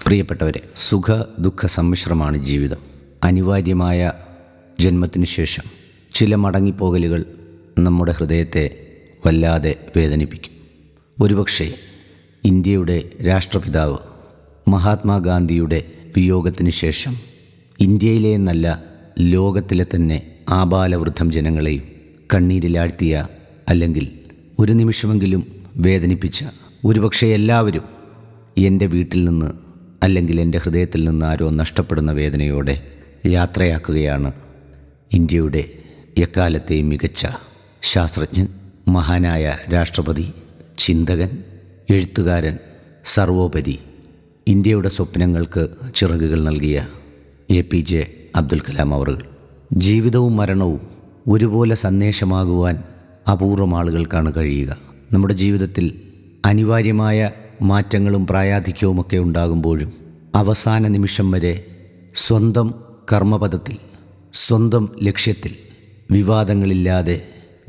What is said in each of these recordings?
പ്രിയപ്പെട്ടവരെ, സുഖ ദുഃഖ സമ്മിശ്രമാണ് ജീവിതം. അനിവാര്യമായ ജന്മത്തിനു ശേഷം ചില മടങ്ങിപ്പോകലുകൾ നമ്മുടെ ഹൃദയത്തെ വല്ലാതെ വേദനിപ്പിക്കും. ഒരുപക്ഷെ ഇന്ത്യയുടെ രാഷ്ട്രപിതാവ് മഹാത്മാഗാന്ധിയുടെ വിയോഗത്തിന് ശേഷം ഇന്ത്യയിലെ എന്നല്ല ലോകത്തിലെ തന്നെ ആബാലവൃദ്ധം ജനങ്ങളെയും കണ്ണീരിലാഴ്ത്തിയ, അല്ലെങ്കിൽ ഒരു നിമിഷമെങ്കിലും വേദനിപ്പിച്ച ഒരുപക്ഷെ എല്ലാവരും എൻ്റെ വീട്ടിൽ നിന്ന് അല്ലെങ്കിൽ എൻ്റെ ഹൃദയത്തിൽ നിന്ന് ആരോ നഷ്ടപ്പെടുന്ന വേദനയോടെ യാത്രയാക്കുകയാണ് ഇന്ത്യയുടെ എക്കാലത്തെയും മികച്ച ശാസ്ത്രജ്ഞൻ, മഹാനായ രാഷ്ട്രപതി, ചിന്തകൻ, എഴുത്തുകാരൻ, സർവോപരി ഇന്ത്യയുടെ സ്വപ്നങ്ങൾക്ക് ചിറകുകൾ നൽകിയ APJ അബ്ദുൽ കലാം അവറുകൾ. ജീവിതവും മരണവും ഒരുപോലെ സന്ദേശമാകുവാൻ അപൂർവം ആളുകൾക്കാണ് കഴിയുക. നമ്മുടെ ജീവിതത്തിൽ അനിവാര്യമായ മാറ്റങ്ങളും പ്രായാധിക്യവുമൊക്കെ ഉണ്ടാകുമ്പോഴും അവസാന നിമിഷം വരെ സ്വന്തം കർമ്മപഥത്തിൽ, സ്വന്തം ലക്ഷ്യത്തിൽ വിവാദങ്ങളില്ലാതെ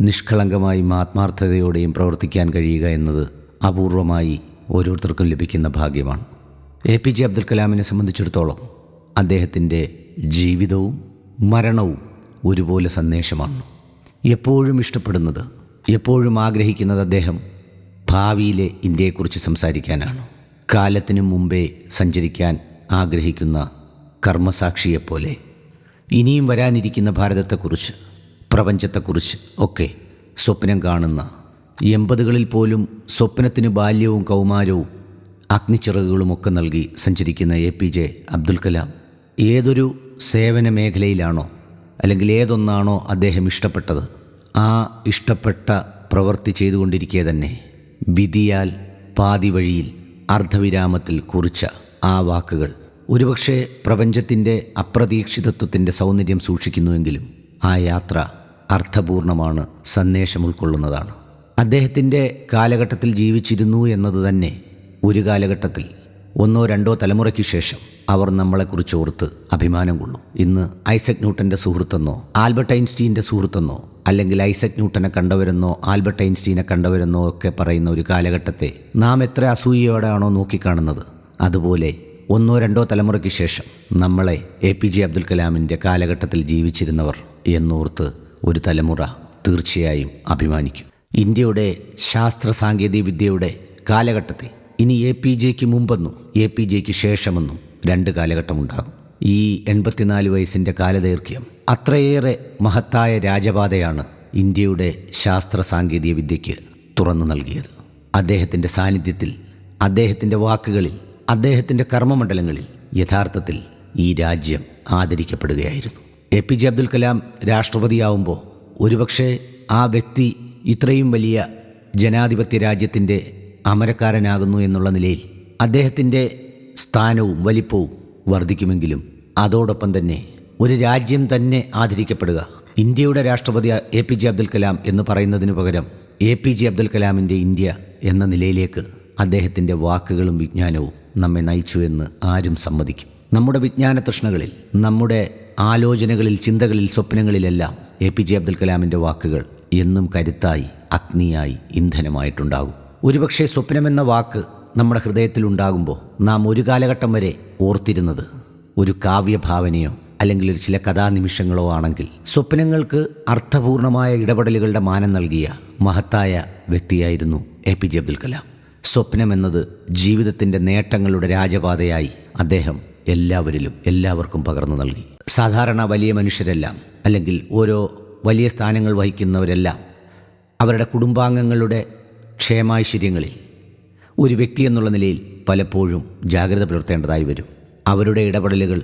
നിഷ്കളങ്കമായും ആത്മാർത്ഥതയോടെയും പ്രവർത്തിക്കാൻ കഴിയുക എന്നത് അപൂർവമായി ഓരോരുത്തർക്കും ലഭിക്കുന്ന ഭാഗ്യമാണ്. APJ അബ്ദുൽ കലാമിനെ സംബന്ധിച്ചിടത്തോളം അദ്ദേഹത്തിൻ്റെ ജീവിതവും മരണവും ഒരുപോലെ സന്ദേശമാണ്. എപ്പോഴും ഇഷ്ടപ്പെടുന്നത്, എപ്പോഴും ആഗ്രഹിക്കുന്നത് അദ്ദേഹം ഭാവിയിലെ ഇന്ത്യയെക്കുറിച്ച് സംസാരിക്കാനാണ്. കാലത്തിനു മുമ്പേ സഞ്ചരിക്കാൻ ആഗ്രഹിക്കുന്ന കർമ്മസാക്ഷിയെപ്പോലെ ഇനിയും വരാനിരിക്കുന്ന ഭാരതത്തെക്കുറിച്ച്, പ്രപഞ്ചത്തെക്കുറിച്ച് ഒക്കെ സ്വപ്നം കാണുന്ന, 80കളിൽ പോലും സ്വപ്നത്തിന് ബാല്യവും കൗമാരവും അഗ്നിച്ചിറകുകളുമൊക്കെ നൽകി സഞ്ചരിക്കുന്ന APJ അബ്ദുൽ കലാം ഏതൊരു സേവന മേഖലയിലാണോ അല്ലെങ്കിൽ ഏതൊന്നാണോ അദ്ദേഹം ഇഷ്ടപ്പെട്ടത്, ആ ഇഷ്ടപ്പെട്ട പ്രവൃത്തി ചെയ്തുകൊണ്ടിരിക്കെ തന്നെ വിധിയാൽ പാതി വഴിയിൽ അർദ്ധവിരാമത്തിൽ കുറിച്ച ആ വാക്കുകൾ ഒരുപക്ഷെ പ്രപഞ്ചത്തിൻ്റെ അപ്രതീക്ഷിതത്വത്തിൻ്റെ സൗന്ദര്യം സൂക്ഷിക്കുന്നുവെങ്കിലും ആ യാത്ര അർത്ഥപൂർണമാണ്, സന്ദേശം ഉൾക്കൊള്ളുന്നതാണ്. അദ്ദേഹത്തിൻ്റെ കാലഘട്ടത്തിൽ ജീവിച്ചിരുന്നു എന്നത് തന്നെ ഒരു കാലഘട്ടത്തിൽ 1-2 തലമുറയ്ക്ക് ശേഷം അവർ നമ്മളെക്കുറിച്ച് ഓർത്ത് അഭിമാനം കൊള്ളും. ഇന്ന് ഐസക് ന്യൂട്ടൻ്റെ സുഹൃത്തെന്നോ ആൽബർട്ട് ഐൻസ്റ്റീൻ്റെ സുഹൃത്തെന്നോ അല്ലെങ്കിൽ ഐസക് ന്യൂട്ടനെ കണ്ടവരെന്നോ ആൽബർട്ട് ഐൻസ്റ്റീനെ കണ്ടവരെന്നോ ഒക്കെ പറയുന്ന ഒരു കാലഘട്ടത്തെ നാം എത്ര അസൂയയോടെയാണോ നോക്കിക്കാണുന്നത്, അതുപോലെ 1-2 തലമുറയ്ക്ക് ശേഷം നമ്മളെ APJ അബ്ദുൽ കലാമിൻ്റെ കാലഘട്ടത്തിൽ ജീവിച്ചിരുന്നവർ എന്നോർത്ത് ഒരു തലമുറ തീർച്ചയായും അഭിമാനിക്കും. ഇന്ത്യയുടെ ശാസ്ത്ര സാങ്കേതിക വിദ്യയുടെ കാലഘട്ടത്തെ ഇനി APJയ്ക്ക് മുമ്പെന്നും APJയ്ക്ക് ശേഷമെന്നും 2 കാലഘട്ടമുണ്ടാകും. ഈ 84 വയസ്സിൻ്റെ കാലദൈർഘ്യം അത്രയേറെ മഹത്തായ രാജപാതയാണ് ഇന്ത്യയുടെ ശാസ്ത്ര സാങ്കേതിക വിദ്യയ്ക്ക് തുറന്നു നൽകിയത്. അദ്ദേഹത്തിൻ്റെ സാന്നിധ്യത്തിൽ, അദ്ദേഹത്തിൻ്റെ വാക്കുകളിൽ, അദ്ദേഹത്തിൻ്റെ കർമ്മമണ്ഡലങ്ങളിൽ യഥാർത്ഥത്തിൽ ഈ രാജ്യം ആദരിക്കപ്പെടുകയായിരുന്നു. APJ അബ്ദുൽ കലാം രാഷ്ട്രപതിയാവുമ്പോൾ ഒരുപക്ഷെ ആ വ്യക്തി ഇത്രയും വലിയ ജനാധിപത്യ രാജ്യത്തിൻ്റെ അമരക്കാരനാകുന്നു എന്നുള്ള നിലയിൽ അദ്ദേഹത്തിൻ്റെ സ്ഥാനവും വലിപ്പവും വർദ്ധിക്കുമെങ്കിലും അതോടൊപ്പം തന്നെ ഒരു രാജ്യം തന്നെ ആദരിക്കപ്പെടുക, ഇന്ത്യയുടെ രാഷ്ട്രപതി APJ അബ്ദുൽ കലാം എന്ന് പറയുന്നതിനു പകരം APJ അബ്ദുൽ കലാമിൻ്റെ ഇന്ത്യ എന്ന നിലയിലേക്ക് അദ്ദേഹത്തിൻ്റെ വാക്കുകളും വിജ്ഞാനവും നമ്മെ നയിച്ചു എന്ന് ആരും സമ്മതിക്കും. നമ്മുടെ വിജ്ഞാന തൃഷ്ണകളിൽ, നമ്മുടെ ആലോചനകളിൽ, ചിന്തകളിൽ, സ്വപ്നങ്ങളിലെല്ലാം APJ അബ്ദുൽ കലാമിൻ്റെ വാക്കുകൾ എന്നും കരുത്തായി, അഗ്നിയായി, ഇന്ധനമായിട്ടുണ്ടാകും. ഒരുപക്ഷെ സ്വപ്നമെന്ന വാക്ക് നമ്മുടെ ഹൃദയത്തിലുണ്ടാകുമ്പോൾ നാം ഒരു കാലഘട്ടം വരെ ഓർത്തിരുന്നത് ഒരു കാവ്യഭാവനയോ അല്ലെങ്കിൽ ഒരു ചില കഥാനിമിഷങ്ങളോ ആണെങ്കിൽ, സ്വപ്നങ്ങൾക്ക് അർത്ഥപൂർണമായ ഇടപെടലുകളുടെ മാനം നൽകിയ മഹത്തായ വ്യക്തിയായിരുന്നു APJ അബ്ദുൽ കലാം. സ്വപ്നമെന്നത് ജീവിതത്തിൻ്റെ നേട്ടങ്ങളുടെ രാജപാതയായി അദ്ദേഹം എല്ലാവർക്കും പകർന്നു നൽകി. സാധാരണ വലിയ മനുഷ്യരെല്ലാം അല്ലെങ്കിൽ ഓരോ വലിയ സ്ഥാനങ്ങൾ വഹിക്കുന്നവരെല്ലാം അവരുടെ കുടുംബാംഗങ്ങളുടെ ക്ഷേമൈശ്വര്യങ്ങളിൽ ഒരു വ്യക്തി എന്നുള്ള നിലയിൽ പലപ്പോഴും ജാഗ്രത പുലർത്തേണ്ടതായി വരും. അവരുടെ ഇടപെടലുകൾ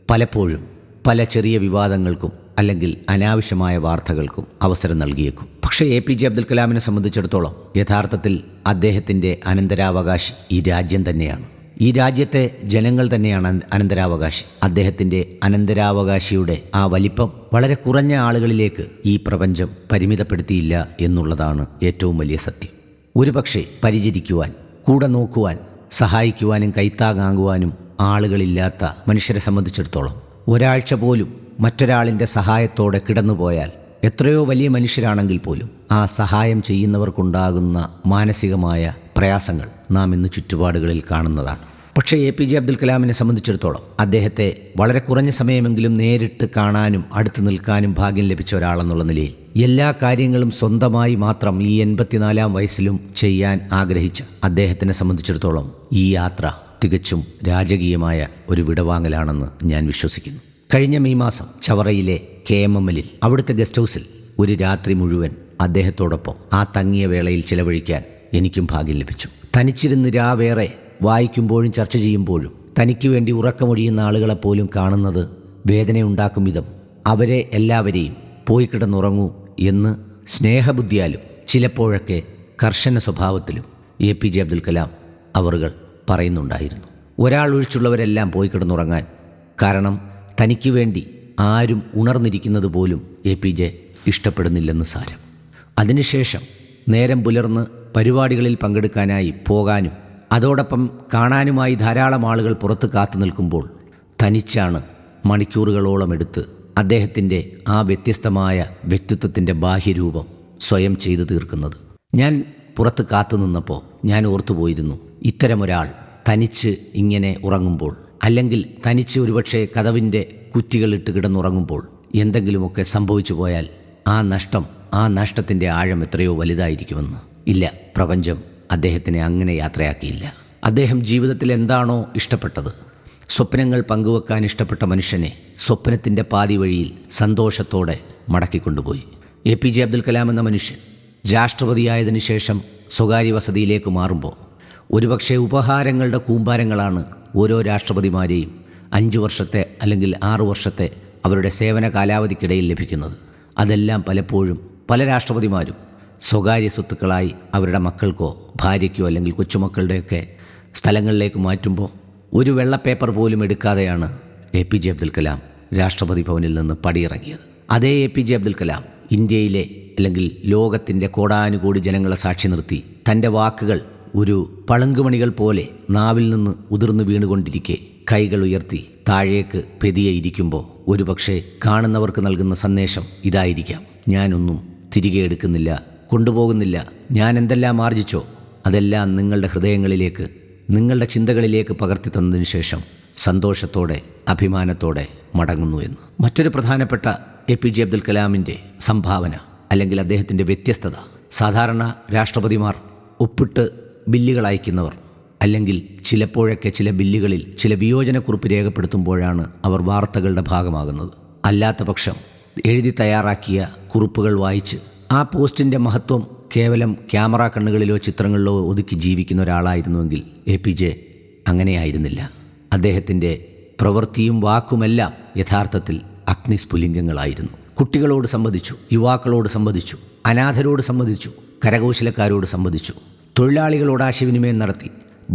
പലപ്പോഴും പല ചെറിയ വിവാദങ്ങൾക്കും അല്ലെങ്കിൽ അനാവശ്യമായ വാർത്തകൾക്കും അവസരം നൽകിയേക്കും. പക്ഷേ APJ അബ്ദുൽ കലാമിനെ സംബന്ധിച്ചിടത്തോളം യഥാർത്ഥത്തിൽ അദ്ദേഹത്തിൻ്റെ അനന്തരാവകാശി ഈ രാജ്യം തന്നെയാണ്. ഈ രാജ്യത്തെ ജനങ്ങൾ തന്നെയാണ് അനന്തരാവകാശി. അദ്ദേഹത്തിൻ്റെ അനന്തരാവകാശിയുടെ ആ വലിപ്പം വളരെ കുറഞ്ഞ ആളുകളിലേക്ക് ഈ പ്രപഞ്ചം പരിമിതപ്പെടുത്തിയില്ല എന്നുള്ളതാണ് ഏറ്റവും വലിയ സത്യം. ഒരുപക്ഷെ പരിചരിക്കുവാൻ, കൂടെ നോക്കുവാൻ, സഹായിക്കുവാനും കൈത്താങ്ങാകുവാനും ആളുകളില്ലാത്ത മനുഷ്യരെ സംബന്ധിച്ചിടത്തോളം ഒരാഴ്ച പോലും മറ്റൊരാളിൻ്റെ സഹായത്തോടെ കിടന്നുപോയാൽ എത്രയോ വലിയ മനുഷ്യരാണെങ്കിൽ പോലും ആ സഹായം ചെയ്യുന്നവർക്കുണ്ടാകുന്ന മാനസികമായ പ്രയാസങ്ങൾ നാം ഇന്ന് ചുറ്റുപാടുകളിൽ കാണുന്നതാണ്. പക്ഷേ APJ അബ്ദുൽ കലാമിനെ സംബന്ധിച്ചിടത്തോളം അദ്ദേഹത്തെ വളരെ കുറഞ്ഞ സമയമെങ്കിലും നേരിട്ട് കാണാനും അടുത്ത് നിൽക്കാനും ഭാഗ്യം ലഭിച്ച ഒരാളെന്നുള്ള നിലയിൽ എല്ലാ കാര്യങ്ങളും സ്വന്തമായി മാത്രം ഈ 84-ാം വയസ്സിലും ചെയ്യാൻ ആഗ്രഹിച്ച അദ്ദേഹത്തിനെ സംബന്ധിച്ചിടത്തോളം ഈ യാത്ര തികച്ചും രാജകീയമായ ഒരു വിടവാങ്ങലാണെന്ന് ഞാൻ വിശ്വസിക്കുന്നു. കഴിഞ്ഞ മെയ് മാസം ചവറയിലെ KMML അവിടുത്തെ ഗസ്റ്റ് ഹൗസിൽ ഒരു രാത്രി മുഴുവൻ അദ്ദേഹത്തോടൊപ്പം ആ തങ്ങിയ വേളയിൽ ചിലവഴിക്കാൻ എനിക്കും ഭാഗ്യം ലഭിച്ചു. തനിച്ചിരുന്ന് രാവേറെ വായിക്കുമ്പോഴും ചർച്ച ചെയ്യുമ്പോഴും തനിക്ക് വേണ്ടി ഉറക്കമൊഴിയുന്ന ആളുകളെപ്പോലും കാണുന്നത് വേദനയുണ്ടാക്കും വിധം അവരെ എല്ലാവരെയും പോയി കിടന്നുറങ്ങൂ എന്ന് സ്നേഹബുദ്ധിയാലും ചിലപ്പോഴൊക്കെ കർശന സ്വഭാവത്തിലും APJ അബ്ദുൽ കലാം അവറുകൾ പറയുന്നുണ്ടായിരുന്നു. ഒരാൾ ഒഴിച്ചുള്ളവരെല്ലാം പോയി കിടന്നുറങ്ങാൻ. കാരണം തനിക്ക് വേണ്ടി ആരും ഉണർന്നിരിക്കുന്നത് പോലും APJ ഇഷ്ടപ്പെടുന്നില്ലെന്ന് സാരം. അതിനുശേഷം നേരം പുലർന്ന് പരിപാടികളിൽ പങ്കെടുക്കാനായി പോകാനും അതോടൊപ്പം കാണാനുമായി ധാരാളം ആളുകൾ പുറത്ത് കാത്തു നിൽക്കുമ്പോൾ തനിച്ചാണ് മണിക്കൂറുകളോളം എടുത്ത് അദ്ദേഹത്തിൻ്റെ ആ വ്യത്യസ്തമായ വ്യക്തിത്വത്തിൻ്റെ ബാഹ്യരൂപം സ്വയം ചെയ്തു തീർക്കുന്നത്. ഞാൻ പുറത്ത് കാത്തു നിന്നപ്പോൾ ഞാൻ ഓർത്തുപോയിരുന്നു, ഇത്തരമൊരാൾ തനിച്ച് ഇങ്ങനെ ഉറങ്ങുമ്പോൾ, അല്ലെങ്കിൽ തനിച്ച് ഒരുപക്ഷെ കതവിൻ്റെ കുറ്റികളിട്ട് കിടന്നുറങ്ങുമ്പോൾ എന്തെങ്കിലുമൊക്കെ സംഭവിച്ചു പോയാൽ ആ നഷ്ടത്തിൻ്റെ ആഴം എത്രയോ വലുതായിരിക്കുമെന്ന്. ഇല്ല, പ്രപഞ്ചം അദ്ദേഹത്തിനെ അങ്ങനെ യാത്രയാക്കിയില്ല. അദ്ദേഹം ജീവിതത്തിൽ എന്താണോ ഇഷ്ടപ്പെട്ടത്, സ്വപ്നങ്ങൾ പങ്കുവെക്കാൻ ഇഷ്ടപ്പെട്ട മനുഷ്യനെ സ്വപ്നത്തിൻ്റെ പാതി വഴിയിൽ സന്തോഷത്തോടെ മടക്കിക്കൊണ്ടുപോയി. APJ അബ്ദുൽ കലാം എന്ന മനുഷ്യൻ രാഷ്ട്രപതിയായതിനു ശേഷം സ്വകാര്യ വസതിയിലേക്ക് മാറുമ്പോൾ ഒരുപക്ഷെ ഉപഹാരങ്ങളുടെ കൂമ്പാരങ്ങളാണ് ഓരോ രാഷ്ട്രപതിമാരെയും 5 വർഷത്തെ അല്ലെങ്കിൽ 6 വർഷത്തെ അവരുടെ സേവന കാലാവധിക്കിടയിൽ ലഭിക്കുന്നത്. അതെല്ലാം പലപ്പോഴും പല രാഷ്ട്രപതിമാരും സ്വകാര്യ സ്വത്തുക്കളായി അവരുടെ മക്കൾക്കോ ഭാര്യയ്ക്കോ അല്ലെങ്കിൽ കൊച്ചുമക്കളുടെയൊക്കെ സ്ഥലങ്ങളിലേക്ക് മാറ്റുമ്പോൾ ഒരു വെള്ള പേപ്പർ പോലും എടുക്കാതെയാണ് APJ അബ്ദുൽ കലാം രാഷ്ട്രപതി ഭവനിൽ നിന്ന് പടിയിറങ്ങിയത്. അതേ APJ അബ്ദുൽ കലാം ഇന്ത്യയിലെ അല്ലെങ്കിൽ ലോകത്തിൻ്റെ കോടാനുകോടി ജനങ്ങളെ സാക്ഷി നിർത്തി തൻ്റെ വാക്കുകൾ ഒരു പളുങ്കുമണികൾ പോലെ നാവിൽ നിന്ന് ഉതിർന്നു വീണുകൊണ്ടിരിക്കെ കൈകൾ ഉയർത്തി താഴേക്ക് പെതിയെ ഇരിക്കുമ്പോൾ ഒരുപക്ഷെ കാണുന്നവർക്ക് നൽകുന്ന സന്ദേശം ഇതായിരിക്കാം: ഞാനൊന്നും തിരികെ എടുക്കുന്നില്ല, കൊണ്ടുപോകുന്നില്ല. ഞാൻ എന്തെല്ലാം ആർജിച്ചോ അതെല്ലാം നിങ്ങളുടെ ഹൃദയങ്ങളിലേക്ക്, നിങ്ങളുടെ ചിന്തകളിലേക്ക് പകർത്തി തന്നതിനു ശേഷം സന്തോഷത്തോടെ അഭിമാനത്തോടെ മടങ്ങുന്നു എന്ന്. മറ്റൊരു പ്രധാനപ്പെട്ട APJ അബ്ദുൽ കലാമിൻ്റെ സംഭാവന അല്ലെങ്കിൽ അദ്ദേഹത്തിൻ്റെ വ്യത്യസ്തത, സാധാരണ രാഷ്ട്രപതിമാർ ഒപ്പിട്ട് ബില്ലുകൾ അയക്കുന്നവർ, അല്ലെങ്കിൽ ചിലപ്പോഴൊക്കെ ചില ബില്ലുകളിൽ ചില വിയോജനക്കുറിപ്പ് രേഖപ്പെടുത്തുമ്പോഴാണ് അവർ വാർത്തകളുടെ ഭാഗമാകുന്നത്. അല്ലാത്ത പക്ഷം എഴുതി തയ്യാറാക്കിയ കുറിപ്പുകൾ വായിച്ച് ആ പോസ്റ്റിൻ്റെ മഹത്വം കേവലം ക്യാമറ കണ്ണുകളിലോ ചിത്രങ്ങളിലോ ഒതുക്കി ജീവിക്കുന്ന ഒരാളായിരുന്നുവെങ്കിൽ APJ അങ്ങനെയായിരുന്നില്ല. അദ്ദേഹത്തിൻ്റെ പ്രവൃത്തിയും വാക്കുമെല്ലാം യഥാർത്ഥത്തിൽ അഗ്നിസ്ഫുലിംഗങ്ങളായിരുന്നു. കുട്ടികളോട് സംവദിച്ചു, യുവാക്കളോട് സംവദിച്ചു, അനാഥരോട് സംവദിച്ചു, കരകൗശലക്കാരോട് സംവദിച്ചു, തൊഴിലാളികളോട് ആശയവിനിമയം നടത്തി,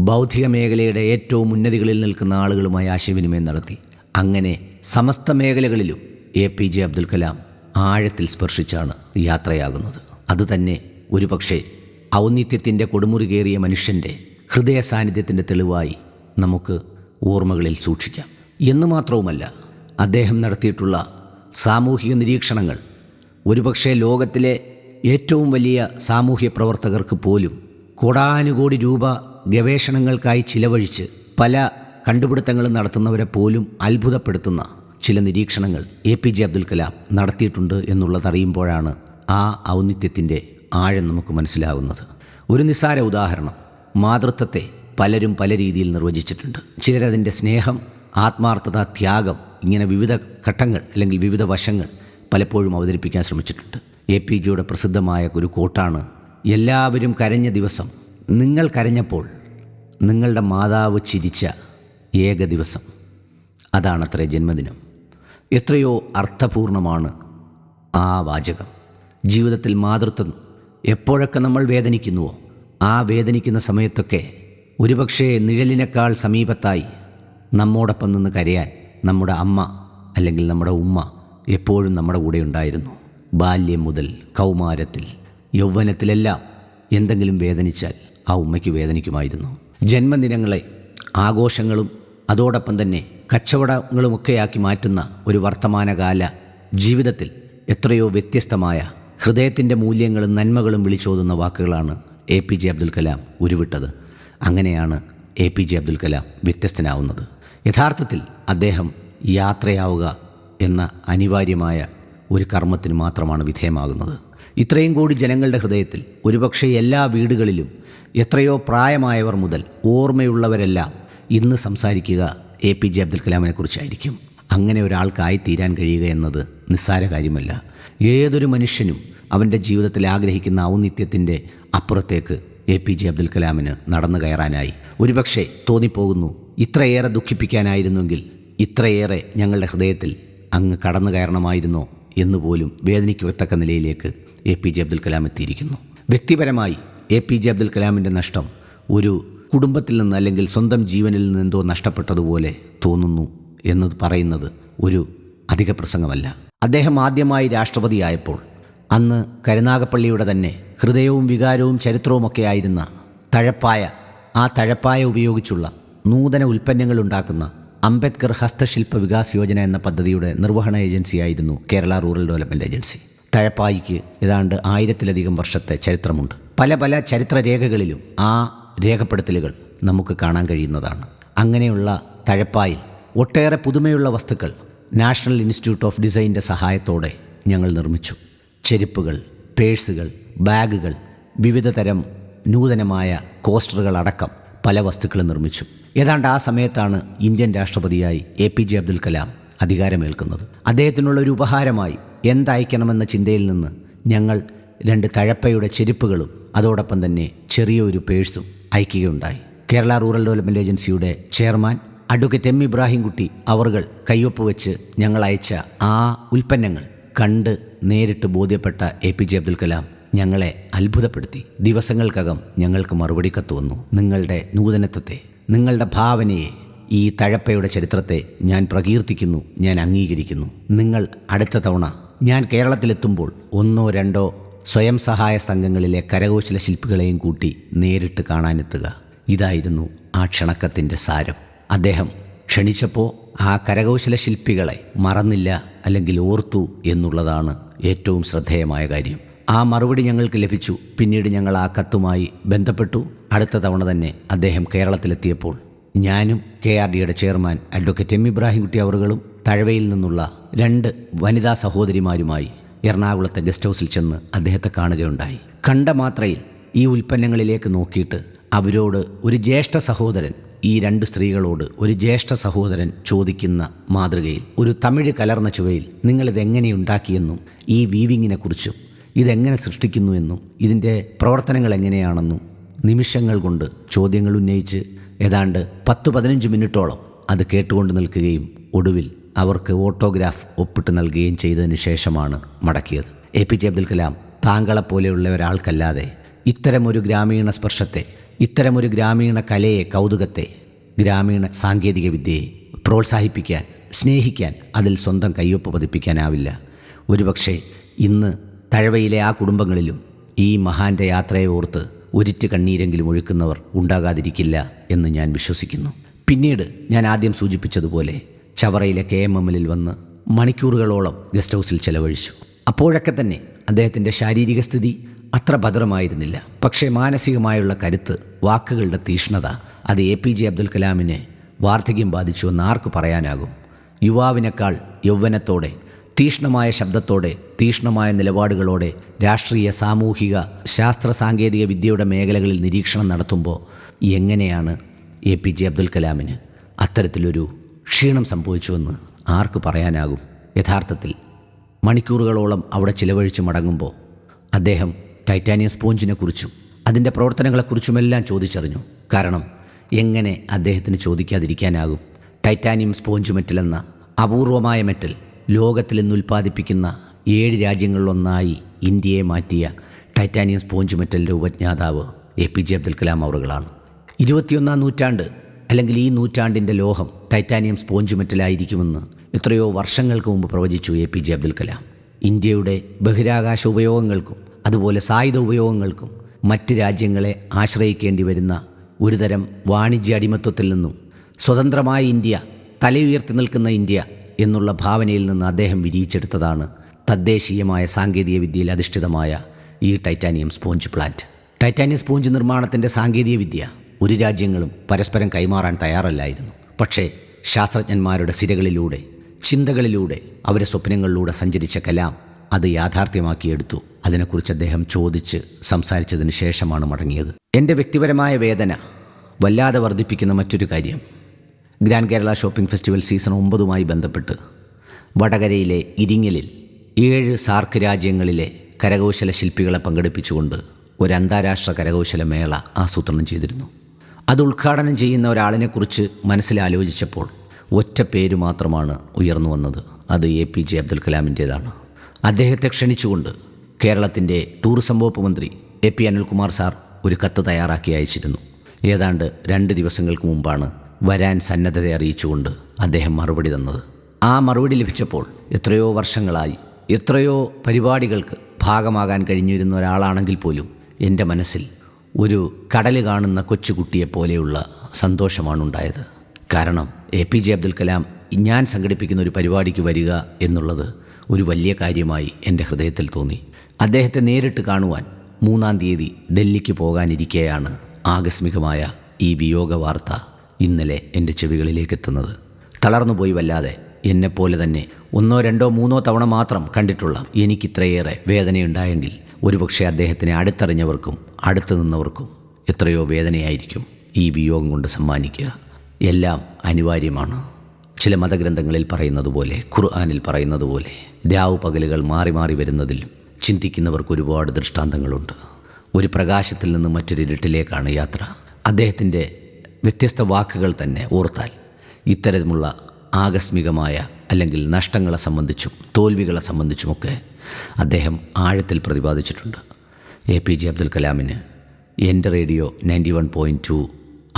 ബൗദ്ധിക മേഖലയുടെ ഏറ്റവും ഉന്നതികളിൽ നിൽക്കുന്ന ആളുകളുമായി ആശയവിനിമയം നടത്തി. അങ്ങനെ സമസ്ത മേഖലകളിലും APJ അബ്ദുൽ കലാം ആഴത്തിൽ സ്പർശിച്ചാണ് യാത്രയാകുന്നത്. അതുതന്നെ ഒരുപക്ഷെ ഔന്നിത്യത്തിൻ്റെ കൊടുമുറികേറിയ മനുഷ്യൻ്റെ ഹൃദയ സാന്നിധ്യത്തിൻ്റെ തെളിവായി നമുക്ക് ഓർമ്മകളിൽ സൂക്ഷിക്കാം. എന്ന് മാത്രവുമല്ല, അദ്ദേഹം നടത്തിയിട്ടുള്ള സാമൂഹിക നിരീക്ഷണങ്ങൾ ഒരുപക്ഷെ ലോകത്തിലെ ഏറ്റവും വലിയ സാമൂഹ്യ പ്രവർത്തകർക്ക് പോലും കോടാനുകോടി രൂപ ഗവേഷണങ്ങൾക്കായി ചിലവഴിച്ച് പല കണ്ടുപിടുത്തങ്ങളും നടത്തുന്നവരെ പോലും അത്ഭുതപ്പെടുത്തുന്ന ചില നിരീക്ഷണങ്ങൾ APJ അബ്ദുൽ കലാം നടത്തിയിട്ടുണ്ട് എന്നുള്ളതറിയുമ്പോഴാണ് ആ ഔന്നിത്യത്തിൻ്റെ ആഴം നമുക്ക് മനസ്സിലാകുന്നത്. ഒരു നിസ്സാര ഉദാഹരണം: മാതൃത്വത്തെ പലരും പല രീതിയിൽ നിർവചിച്ചിട്ടുണ്ട്. ചിലരതിൻ്റെ സ്നേഹം, ആത്മാർത്ഥത, ത്യാഗം, ഇങ്ങനെ വിവിധ ഘട്ടങ്ങൾ അല്ലെങ്കിൽ വിവിധ വശങ്ങൾ പലപ്പോഴും അവതരിപ്പിക്കാൻ ശ്രമിച്ചിട്ടുണ്ട്. APJയുടെ പ്രസിദ്ധമായ ഒരു കോട്ടാണ്: എല്ലാവരും കരഞ്ഞ ദിവസം, നിങ്ങൾ കരഞ്ഞപ്പോൾ നിങ്ങളുടെ മാതാവ് ചിരിച്ച ഏക ദിവസം, അതാണത്രേ ജന്മദിനം. എത്രയോ അർത്ഥപൂർണമാണ് ആ വാചകം. ജീവിതത്തിൽ മാതൃത്വം എപ്പോഴൊക്കെ നമ്മൾ വേദനിക്കുന്നുവോ ആ വേദനിക്കുന്ന സമയത്തൊക്കെ ഒരുപക്ഷെ നിഴലിനേക്കാൾ സമീപത്തായി നമ്മോടൊപ്പം നിന്ന് കരയാൻ നമ്മുടെ അമ്മ അല്ലെങ്കിൽ നമ്മുടെ ഉമ്മ എപ്പോഴും നമ്മുടെ കൂടെ ഉണ്ടായിരുന്നു. ബാല്യം മുതൽ കൗമാരത്തിൽ, യൗവനത്തിലെല്ലാം എന്തെങ്കിലും വേദനിച്ചാൽ ആ ഉമ്മയ്ക്ക് വേദനിക്കുമായിരുന്നു. ജന്മദിനങ്ങളെ ആഘോഷങ്ങളും അതോടൊപ്പം തന്നെ കച്ചവടങ്ങളുമൊക്കെയാക്കി മാറ്റുന്ന ഒരു വർത്തമാനകാല ജീവിതത്തിൽ എത്രയോ വ്യത്യസ്തമായ ഹൃദയത്തിൻ്റെ മൂല്യങ്ങളും നന്മകളും വിളിച്ചോതുന്ന വാക്കുകളാണ് APJ അബ്ദുൽ കലാം ഉരുവിട്ടത്. അങ്ങനെയാണ് APJ അബ്ദുൽ കലാം വ്യത്യസ്തനാവുന്നത്. യഥാർത്ഥത്തിൽ അദ്ദേഹം യാത്രയാവുക എന്ന അനിവാര്യമായ ഒരു കർമ്മത്തിന് മാത്രമാണ് വിധേയമാകുന്നത്. ഇത്രയും കൂടി ജനങ്ങളുടെ ഹൃദയത്തിൽ, ഒരുപക്ഷെ എല്ലാ വീടുകളിലും എത്രയോ പ്രായമായവർ മുതൽ ഓർമ്മയുള്ളവരെല്ലാം ഇന്ന് സംസാരിക്കുക APJ അബ്ദുൽ കലാമിനെ കുറിച്ചായിരിക്കും. അങ്ങനെ ഒരാൾക്കായി തീരാൻ കഴിയുക എന്നത് നിസ്സാര കാര്യമല്ല. ഏതൊരു മനുഷ്യനും അവൻ്റെ ജീവിതത്തിൽ ആഗ്രഹിക്കുന്ന ഔന്നിത്യത്തിൻ്റെ അപ്പുറത്തേക്ക് APJ അബ്ദുൽ കലാമിന് നടന്നു കയറാനായി. ഒരുപക്ഷെ തോന്നിപ്പോകുന്നു, ഇത്രയേറെ ദുഃഖിപ്പിക്കാനായിരുന്നെങ്കിൽ ഇത്രയേറെ ഞങ്ങളുടെ ഹൃദയത്തിൽ അങ്ങ് കടന്നു കയറണമായിരുന്നോ എന്നുപോലും വേദനിക്കത്തക്ക നിലയിലേക്ക് APJ അബ്ദുൽ കലാം എത്തിയിരിക്കുന്നു. വ്യക്തിപരമായി APJ അബ്ദുൽ കലാമിൻ്റെ നഷ്ടം ഒരു കുടുംബത്തിൽ നിന്ന് അല്ലെങ്കിൽ സ്വന്തം ജീവനിൽ നിന്ന് എന്തോ നഷ്ടപ്പെട്ടതുപോലെ തോന്നുന്നു എന്നത് പറയുന്നത് ഒരു അധിക പ്രസംഗമല്ല. അദ്ദേഹം ആദ്യമായി രാഷ്ട്രപതിയായപ്പോൾ അന്ന് കരുനാഗപ്പള്ളിയുടെ തന്നെ ഹൃദയവും വികാരവും ചരിത്രവുമൊക്കെ ആയിരുന്ന തഴപ്പായ ഉപയോഗിച്ചുള്ള നൂതന ഉൽപ്പന്നങ്ങൾ ഉണ്ടാക്കുന്ന അംബേദ്കർ ഹസ്തശില്പ വികാസ് യോജന എന്ന പദ്ധതിയുടെ നിർവഹണ ഏജൻസിയായിരുന്നു കേരള റൂറൽ ഡെവലപ്മെൻറ്റ് ഏജൻസി. തഴപ്പായിക്ക് ഏതാണ്ട് 1000-ലധികം വർഷത്തെ ചരിത്രമുണ്ട്. പല ചരിത്രരേഖകളിലും ആ രേഖപ്പെടുത്തലുകൾ നമുക്ക് കാണാൻ കഴിയുന്നതാണ്. അങ്ങനെയുള്ള തഴപ്പായിൽ ഒട്ടേറെ പുതുമയുള്ള വസ്തുക്കൾ നാഷണൽ ഇൻസ്റ്റിറ്റ്യൂട്ട് ഓഫ് ഡിസൈൻ്റെ സഹായത്തോടെ ഞങ്ങൾ നിർമ്മിച്ചു. ചെരുപ്പുകൾ, പേഴ്സുകൾ, ബാഗുകൾ, വിവിധ തരം നൂതനമായ കോസ്റ്ററുകൾ അടക്കം പല വസ്തുക്കളും നിർമ്മിച്ചു. ഏതാണ്ട് ആ സമയത്താണ് ഇന്ത്യൻ രാഷ്ട്രപതിയായി APJ അബ്ദുൽ കലാം അധികാരമേൽക്കുന്നത്. അദ്ദേഹത്തിനുള്ള ഒരു ഉപഹാരമായി എന്തയക്കണമെന്ന ചിന്തയിൽ നിന്ന് ഞങ്ങൾ 2 തഴപ്പയുടെ ചെരുപ്പുകളും അതോടൊപ്പം തന്നെ ചെറിയൊരു പേഴ്സും അയക്കുകയുണ്ടായി. കേരള റൂറൽ ഡെവലപ്മെൻറ്റ് ഏജൻസിയുടെ chairman advocate M. Ibrahim Kutty അവർകൾ കയ്യൊപ്പ് വെച്ച് ഞങ്ങൾ അയച്ച ആ ഉൽപ്പന്നങ്ങൾ കണ്ട് നേരിട്ട് ബോധ്യപ്പെട്ട APJ അബ്ദുൽ കലാം ഞങ്ങളെ അത്ഭുതപ്പെടുത്തി. ദിവസങ്ങൾക്കകം ഞങ്ങൾക്ക് മറുപടി കത്ത് വന്നു. നിങ്ങളുടെ നൂതനത്വത്തെ, നിങ്ങളുടെ ഭാവനയെ, ഈ തഴപ്പയുടെ ചരിത്രത്തെ ഞാൻ പ്രകീർത്തിക്കുന്നു, ഞാൻ അംഗീകരിക്കുന്നു. നിങ്ങൾ അടുത്ത തവണ ഞാൻ കേരളത്തിലെത്തുമ്പോൾ 1-2 സ്വയം സഹായ സംഘങ്ങളിലെ കരകൗശല ശില്പികളെയും കൂട്ടി നേരിട്ട് കാണാനെത്തുക. ഇതായിരുന്നു ആ ക്ഷണക്കത്തിൻ്റെ സാരം. അദ്ദേഹം ക്ഷണിച്ചപ്പോൾ ആ കരകൗശല ശില്പികളെ മറന്നില്ല, അല്ലെങ്കിൽ ഓർത്തു എന്നുള്ളതാണ് ഏറ്റവും ശ്രദ്ധേയമായ കാര്യം. ആ മറുപടി ഞങ്ങൾക്ക് ലഭിച്ചു. പിന്നീട് ഞങ്ങൾ ആ കത്തുമായി ബന്ധപ്പെട്ടു. അടുത്ത തവണ തന്നെ അദ്ദേഹം കേരളത്തിലെത്തിയപ്പോൾ ഞാനും KRDയുടെ chairman advocate M. Ibrahim Kutty അവറുകളും തഴവയിൽ നിന്നുള്ള 2 വനിതാ സഹോദരിമാരുമായി എറണാകുളത്തെ ഗസ്റ്റ് ഹൗസിൽ ചെന്ന് അദ്ദേഹത്തെ കാണുകയുണ്ടായി. കണ്ട മാത്രയിൽ ഈ ഉൽപ്പന്നങ്ങളിലേക്ക് നോക്കിയിട്ട് അവരോട് ഒരു ജ്യേഷ്ഠ സഹോദരൻ, ഈ 2 സ്ത്രീകളോട് ഒരു ജ്യേഷ്ഠ സഹോദരൻ ചോദിക്കുന്ന മാതൃകയിൽ, ഒരു തമിഴ് കലർന്ന ചുവയിൽ നിങ്ങളിതെങ്ങനെ ഉണ്ടാക്കിയെന്നും ഈ വീവിങ്ങിനെക്കുറിച്ചും ഇതെങ്ങനെ സൃഷ്ടിക്കുന്നു എന്നും ഇതിൻ്റെ പ്രവർത്തനങ്ങൾ എങ്ങനെയാണെന്നും നിമിഷങ്ങൾ കൊണ്ട് ചോദ്യങ്ങൾ ഉന്നയിച്ച് ഏതാണ്ട് 10-15 മിനിറ്റോളം അത് കേട്ടുകൊണ്ട് നിൽക്കുകയും ഒടുവിൽ അവർക്ക് ഓട്ടോഗ്രാഫ് ഒപ്പിട്ട് നൽകുകയും ചെയ്തതിന് ശേഷമാണ് മടക്കിയത്. APJ അബ്ദുൽ കലാം താങ്കളെപ്പോലെയുള്ള ഒരാൾക്കല്ലാതെ ഇത്തരമൊരു ഗ്രാമീണ സ്പർശത്തെ, ഇത്തരമൊരു ഗ്രാമീണ കലയെ, കൗതുകത്തെ, ഗ്രാമീണ സാങ്കേതിക വിദ്യയെ പ്രോത്സാഹിപ്പിക്കാൻ, സ്നേഹിക്കാൻ, അതിൽ സ്വന്തം കയ്യൊപ്പ് പതിപ്പിക്കാനാവില്ല. ഒരുപക്ഷെ ഇന്ന് തഴവയിലെ ആ കുടുംബങ്ങളിലും ഈ മഹാൻ്റെ യാത്രയെ ഓർത്ത് ഒരിറ്റ് കണ്ണീരെങ്കിലും ഒഴുക്കുന്നവർ ഉണ്ടാകാതിരിക്കില്ല എന്ന് ഞാൻ വിശ്വസിക്കുന്നു. പിന്നീട് ഞാൻ ആദ്യം സൂചിപ്പിച്ചതുപോലെ ചവറയിലെ KMMൽ വന്ന് മണിക്കൂറുകളോളം ഗസ്റ്റ് ഹൗസിൽ ചെലവഴിച്ചു. അപ്പോഴൊക്കെ തന്നെ അദ്ദേഹത്തിൻ്റെ ശാരീരിക സ്ഥിതി അത്ര ഭദ്രമായിരുന്നില്ല. പക്ഷേ മാനസികമായുള്ള കരുത്ത്, വാക്കുകളുടെ തീഷ്ണത, അത് APJ അബ്ദുൽ കലാമിനെ വാർദ്ധക്യം ബാധിച്ചുവെന്ന് ആർക്ക് പറയാനാകും? യുവാവിനേക്കാൾ യൗവനത്തോടെ, തീഷ്ണമായ ശബ്ദത്തോടെ, തീഷ്ണമായ നിലപാടുകളോടെ രാഷ്ട്രീയ, സാമൂഹിക, ശാസ്ത്ര സാങ്കേതിക വിദ്യയുടെ മേഖലകളിൽ നിരീക്ഷണം നടത്തുമ്പോൾ എങ്ങനെയാണ് APJ അബ്ദുൽ കലാമിന് അത്തരത്തിലൊരു ക്ഷീണം സംഭവിച്ചുവെന്ന് ആർക്ക് പറയാനാകും? യഥാർത്ഥത്തിൽ മണിക്കൂറുകളോളം അവിടെ ചിലവഴിച്ച് മടങ്ങുമ്പോൾ അദ്ദേഹം ടൈറ്റാനിയം സ്പോഞ്ചിനെക്കുറിച്ചും അതിൻ്റെ പ്രവർത്തനങ്ങളെക്കുറിച്ചുമെല്ലാം ചോദിച്ചറിഞ്ഞു. കാരണം എങ്ങനെ അദ്ദേഹത്തിന് ചോദിക്കാതിരിക്കാനാകും? ടൈറ്റാനിയം സ്പോഞ്ച് മെറ്റൽ എന്ന അപൂർവമായ മെറ്റൽ ലോകത്തിൽ നിന്ന് ഉൽപ്പാദിപ്പിക്കുന്ന 7 രാജ്യങ്ങളിലൊന്നായി ഇന്ത്യയെ മാറ്റിയ ടൈറ്റാനിയം സ്പോഞ്ച് മെറ്റലിൻ്റെ ഉപജ്ഞാതാവ് APJ അബ്ദുൽ കലാം അവറുകളാണ്. 21-ാം നൂറ്റാണ്ട് അല്ലെങ്കിൽ ഈ നൂറ്റാണ്ടിൻ്റെ ലോഹം ടൈറ്റാനിയം സ്പോഞ്ച് മെറ്റലായിരിക്കുമെന്ന് എത്രയോ വർഷങ്ങൾക്ക് മുമ്പ് പ്രവചിച്ചു APJ അബ്ദുൽ കലാം. ഇന്ത്യയുടെ ബഹിരാകാശ ഉപയോഗങ്ങൾക്കും അതുപോലെ സായുധ ഉപയോഗങ്ങൾക്കും മറ്റ് രാജ്യങ്ങളെ ആശ്രയിക്കേണ്ടി വരുന്ന ഒരുതരം വാണിജ്യ അടിമത്വത്തിൽ നിന്നും സ്വതന്ത്രമായ ഇന്ത്യ, തലയുയർത്തി നിൽക്കുന്ന ഇന്ത്യ എന്നുള്ള ഭാവനയിൽ നിന്ന് അദ്ദേഹം വിരിയിച്ചെടുത്തതാണ് തദ്ദേശീയമായ സാങ്കേതിക വിദ്യയിൽ അധിഷ്ഠിതമായ ഈ titanium sponge plant. Titanium sponge നിർമ്മാണത്തിൻ്റെ സാങ്കേതിക വിദ്യ ഒരു രാജ്യങ്ങളും പരസ്പരം കൈമാറാൻ തയ്യാറല്ലായിരുന്നു. പക്ഷേ ശാസ്ത്രജ്ഞന്മാരുടെ സിരകളിലൂടെ, ചിന്തകളിലൂടെ, അവരുടെ സ്വപ്നങ്ങളിലൂടെ സഞ്ചരിച്ച കലാം അത് യാഥാർത്ഥ്യമാക്കിയെടുത്തു. അതിനെക്കുറിച്ച് അദ്ദേഹം ചോദിച്ച് സംസാരിച്ചതിന് ശേഷമാണ് മടങ്ങിയത്. എൻ്റെ വ്യക്തിപരമായ വേദന വല്ലാതെ വർദ്ധിപ്പിക്കുന്ന മറ്റൊരു കാര്യം, grand Kerala shopping festival season 9 ബന്ധപ്പെട്ട് വടകരയിലെ ഇരിങ്ങലിൽ 7 സാർക്ക് രാജ്യങ്ങളിലെ കരകൗശല ശില്പികളെ പങ്കെടുപ്പിച്ചുകൊണ്ട് ഒരു അന്താരാഷ്ട്ര കരകൗശല മേള ആസൂത്രണം ചെയ്തിരുന്നു. അത് ഉദ്ഘാടനം ചെയ്യുന്ന ഒരാളിനെക്കുറിച്ച് മനസ്സിലാലോചിച്ചപ്പോൾ ഒറ്റ പേര് മാത്രമാണ് ഉയർന്നു വന്നത്. അത് APJ അബ്ദുൽ കലാമിൻ്റേതാണ്. അദ്ദേഹത്തെ ക്ഷണിച്ചുകൊണ്ട് കേരളത്തിൻ്റെ ടൂറിസം വകുപ്പ് മന്ത്രി AP അനിൽകുമാർ സാർ ഒരു കത്ത് തയ്യാറാക്കി അയച്ചിരുന്നു. ഏതാണ്ട് 2 ദിവസങ്ങൾക്ക് മുമ്പാണ് വരാൻ സന്നദ്ധത അറിയിച്ചുകൊണ്ട് അദ്ദേഹം മറുപടി തന്നത്. ആ മറുപടി ലഭിച്ചപ്പോൾ എത്രയോ വർഷങ്ങളായി എത്രയോ പരിപാടികൾക്ക് ഭാഗമാകാൻ കഴിഞ്ഞിരുന്ന ഒരാളാണെങ്കിൽ പോലും എൻ്റെ മനസ്സിൽ ഒരു കടൽ കാണുന്ന കൊച്ചുകുട്ടിയെപ്പോലെയുള്ള സന്തോഷമാണുണ്ടായത്. കാരണം APJ അബ്ദുൽ കലാം ഞാൻ സംഘടിപ്പിക്കുന്ന ഒരു പരിപാടിക്ക് വരിക എന്നുള്ളത് ഒരു വലിയ കാര്യമായി എൻ്റെ ഹൃദയത്തിൽ തോന്നി. അദ്ദേഹത്തെ നേരിട്ട് കാണുവാൻ 3-ാം തീയതി ഡൽഹിക്ക് പോകാനിരിക്കെയാണ് ആകസ്മികമായ ഈ വിയോഗ വാർത്ത ഇന്നലെ എൻ്റെ ചെവികളിലേക്ക് എത്തുന്നത്. തളർന്നുപോയി വല്ലാതെ. എന്നെപ്പോലെ തന്നെ 1, 2, 3 തവണ മാത്രം കണ്ടിട്ടുള്ള എനിക്കിത്രയേറെ വേദനയുണ്ടായെങ്കിൽ ഒരുപക്ഷെ അദ്ദേഹത്തിനെ അടുത്തറിഞ്ഞവർക്കും അടുത്തു നിന്നവർക്കും എത്രയോ വേദനയായിരിക്കും ഈ വിയോഗം കൊണ്ട് സമ്മാനിക്കുക. എല്ലാം അനിവാര്യമാണ്. ചില മതഗ്രന്ഥങ്ങളിൽ പറയുന്നത് പോലെ, ഖുർആനിൽ പറയുന്നത് പോലെ, രാവ് പകലുകൾ മാറി മാറി വരുന്നതിലും ചിന്തിക്കുന്നവർക്ക് ഒരുപാട് ദൃഷ്ടാന്തങ്ങളുണ്ട്. ഒരു പ്രകാശത്തിൽ നിന്ന് മറ്റൊരു ഇരുട്ടിലേക്കാണ് യാത്ര. അദ്ദേഹത്തിൻ്റെ വ്യത്യസ്ത വാക്കുകൾ തന്നെ ഓർത്താൽ ഇത്തരമുള്ള ആകസ്മികമായ അല്ലെങ്കിൽ നഷ്ടങ്ങളെ സംബന്ധിച്ചും തോൽവികളെ സംബന്ധിച്ചുമൊക്കെ അദ്ദേഹം ആഴത്തിൽ പ്രതിപാദിച്ചിട്ടുണ്ട്. APJ അബ്ദുൽ കലാമിന് എൻ്റെ റേഡിയോ 91.2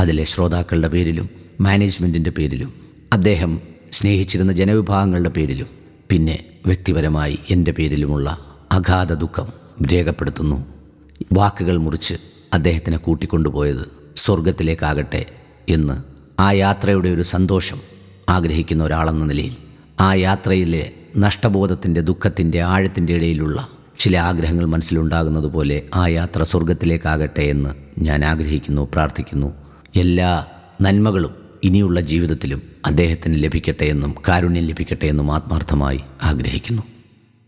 അതിലെ ശ്രോതാക്കളുടെ പേരിലും മാനേജ്മെൻറ്റിൻ്റെ പേരിലും അദ്ദേഹം സ്നേഹിച്ചിരുന്ന ജനവിഭാഗങ്ങളുടെ പേരിലും പിന്നെ വ്യക്തിപരമായി എൻ്റെ പേരിലുമുള്ള അഗാധ ദുഃഖം രേഖപ്പെടുത്തുന്നു. വാക്കുകൾ മുറിച്ച് അദ്ദേഹത്തിനെ കൂട്ടിക്കൊണ്ടുപോയത് സ്വർഗത്തിലേക്കാകട്ടെ എന്ന് ആ യാത്രയുടെ ഒരു സന്തോഷം ആഗ്രഹിക്കുന്ന ഒരാളെന്ന നിലയിൽ ആ യാത്രയിലെ നഷ്ടബോധത്തിൻ്റെ ദുഃഖത്തിൻ്റെ ആഴത്തിൻ്റെ ഇടയിലുള്ള ചില ആഗ്രഹങ്ങൾ മനസ്സിലുണ്ടാകുന്നത് പോലെ ആ യാത്ര സ്വർഗത്തിലേക്കാകട്ടെ എന്ന് ഞാൻ ആഗ്രഹിക്കുന്നു, പ്രാർത്ഥിക്കുന്നു. എല്ലാ നന്മകളും ഇനിയുള്ള ജീവിതത്തിലും അദ്ദേഹത്തിന് ലഭിക്കട്ടെ എന്നും കാരുണ്യം ലഭിക്കട്ടെ എന്നും ആത്മാർത്ഥമായി ആഗ്രഹിക്കുന്നു.